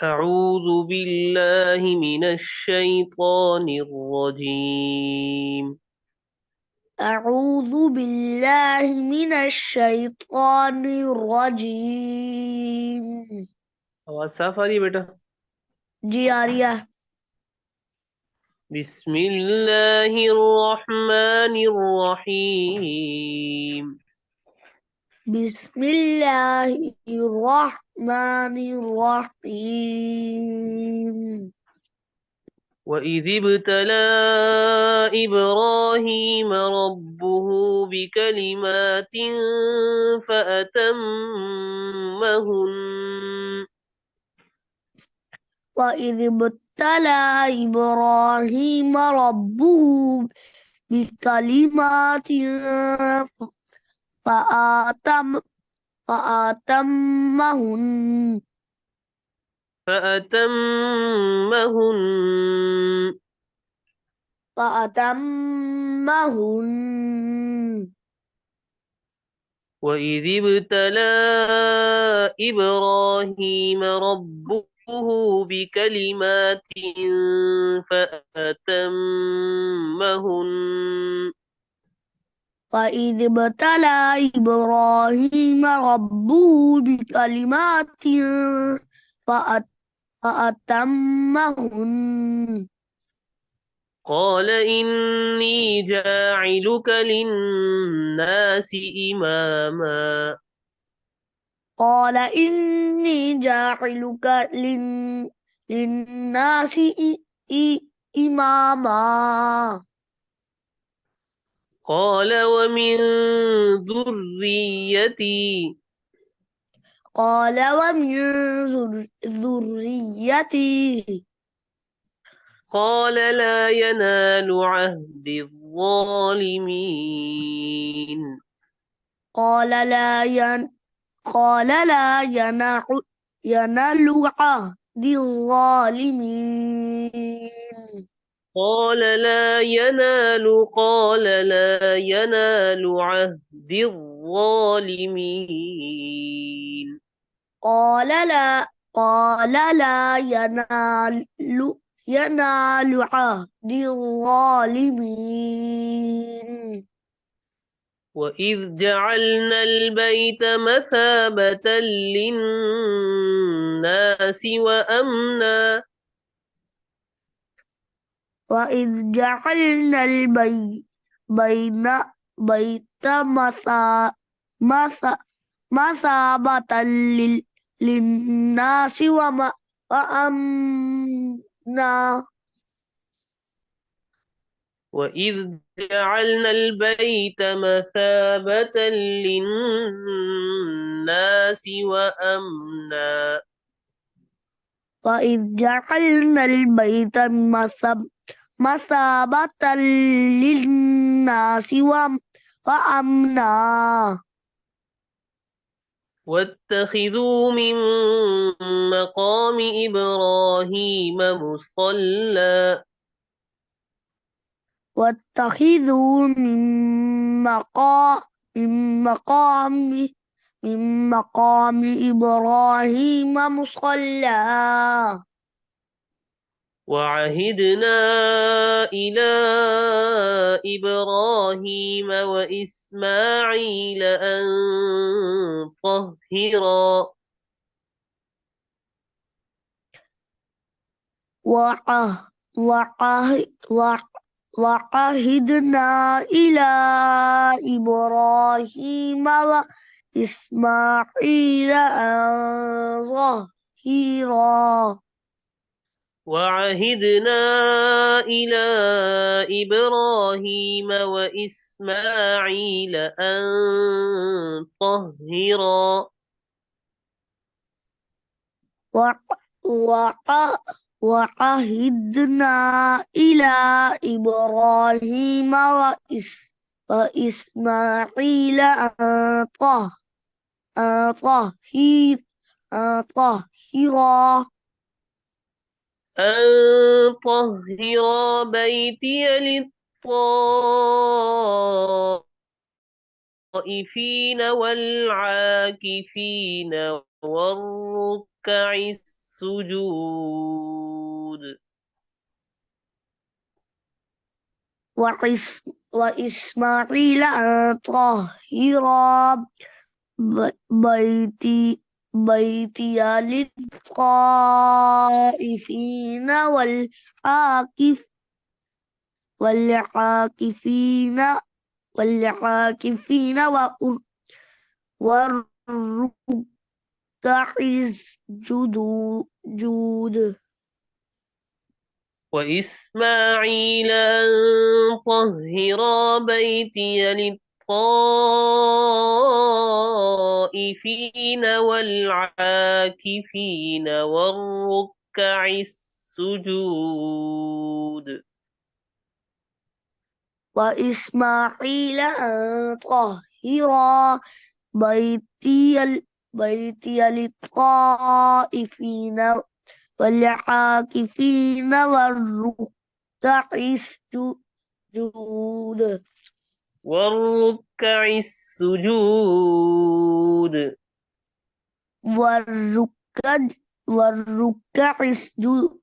أعوذ بالله من الشيطان الرجيم. أعوذ بالله من الشيطان الرجيم. आवाज साफ आ रही है बेटा? जी आ रही है। बिस्मिल्लाहिर्रहमानिर्रहीम। बिस्मिल्लाहिर्रहमानिर्रहीम। وإذ ابتلى إبراهيم ربه بكلمات فأتمهن. وإذ ابتلى إبراهيم ربه بكلمات فآتم فآتمهن فأتمهن. فأتمهن وإذ ابتلى إبراهيم ربه بكلمات فأتمهن. وإذ ابتلى إبراهيم ربه بكلمات فأت- فأتمهن قال إني جاعلك للناس إماما. قال إني جاعلك للناس إماما. قال ومن ذريتي. قال ومن ذريتي. قال لا ينال عهد الظالمين. قال لا قال لا ينال عهد الظالمين. قال لا ينال عهد الظالمين. قال لا ينال عهد الظالمين. وإذ جعلنا البيت مثابة للناس وأمنا. وإذ جعلنا بين بيت مثا- مثابة للناس وأمنا. وإذ جعلنا البيت مثابة للناس وأمنا. وإذ جعلنا البيت مثابة للناس وأمنا. واتخذوا من مقام إبراهيم مصلى. واتخذوا من مقام من مقام إبراهيم مصلى. وعهدنا إلى إبراهيم وإسماعيل أن طهرا. وعه وعه وعهدنا إلى إبراهيم وإسماعيل أن ظهرا. وعهدنا إلى إبراهيم وإسماعيل أن طهرا. وع- وع- وعهدنا إلى إبراهيم وإسماعيل أن طهر أن طهرا أن طهر بيتي الطائفين والعاكفين والركع السجود. وإسماعيل أن طهر بيتي للطائفين والعاكفين والركع السجود. وإسماعيل أن طهر بيتي للطائفين والعاكفين والركع السجود. وإسماعيل أن طهر بيتي للطائفين والعاكفين والركع السجود. والركع السجود. والركع سجود.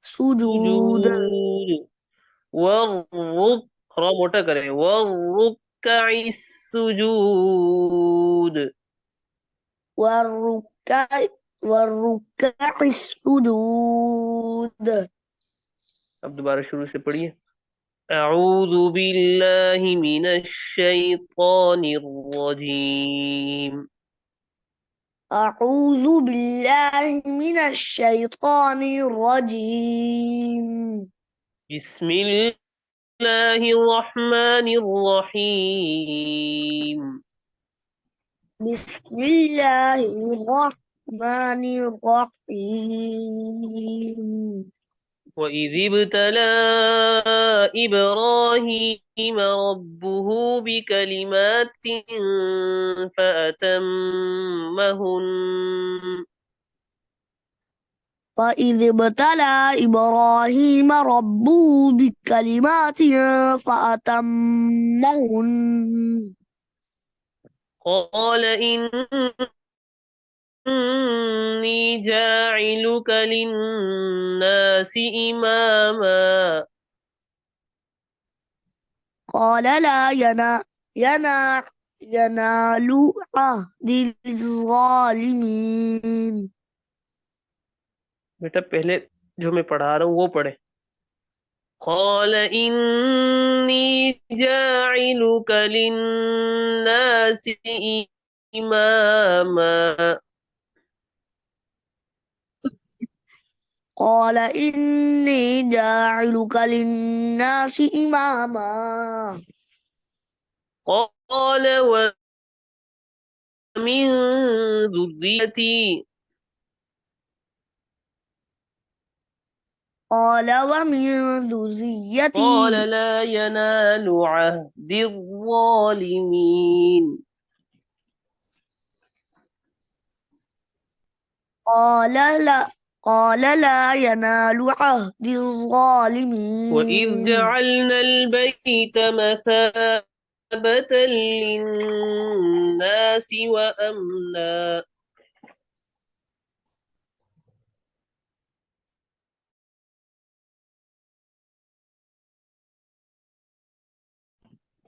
سجود. والرك را मोटा करें والركع السجود. والركع السجود. अब दोबारा शुरू से पढ़िए। أعوذ بالله من الشيطان الرجيم. أعوذ بالله من الشيطان الرجيم. بسم الله الرحمن الرحيم. بسم الله الرحمن الرحيم. وإذ ابتلى إبراهيم ربه بكلمات فأتمهن. وإذ ابتلى إبراهيم ربه بكلمات فأتمهن. قال إني جاعلك للناس إماما. قال لا ينال عهد الظالمين. बेटा पहले जो मैं पढ़ा रहा हूँ वो पढ़े। قال إني جاعلك للناس إماما. قال إني جاعلك للناس إماما. قال ومن ذريتي. قال ومن قال ذريتي. لا ينال عهد الظالمين. قال لا ينال عهد وإذ الظالمين. جعلنا البيت مثابة للناس وأمنا.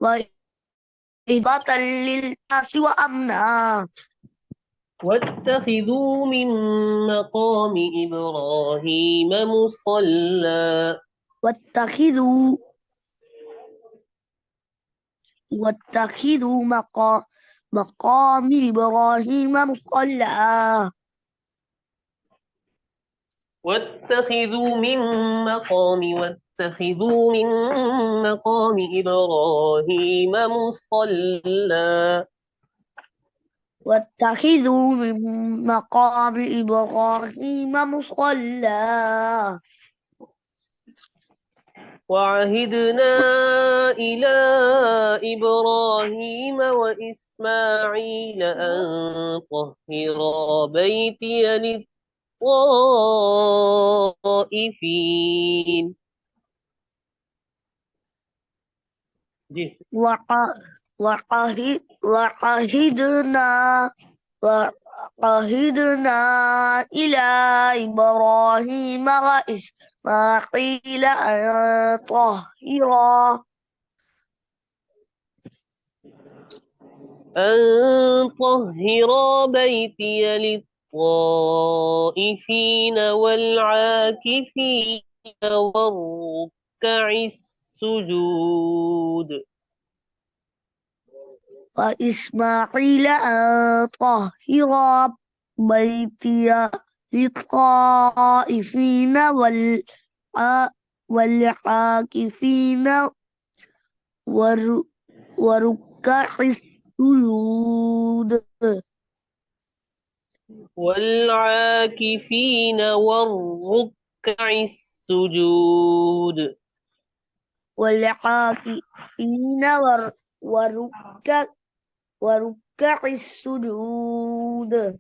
وعظة للناس وأمنا. واتخذوا من مقام إبراهيم مصلى. واتخذوا مقام إبراهيم مصلى. واتخذوا من مقام إبراهيم مصلى. واتخذوا من مقام إبراهيم مصلى. وعهدنا إلى إبراهيم وإسماعيل أن طهرا بيتي للطائفين. जी. وعهدنا إلى إبراهيم وإسماعيل أن طهرا بيتي للطائفين والعاكفين والركع السجود وإسماعيل أن طهر بيتي للطائفين والعاكفين وركع السجود والعاكفين والركع السجود والعاكفين وركع السجود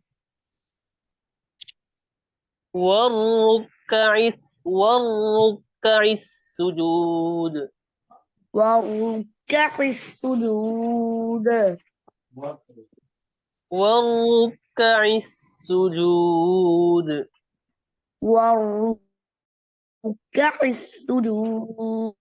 والركع السجود وركع السجود والركع السجود والركع السجود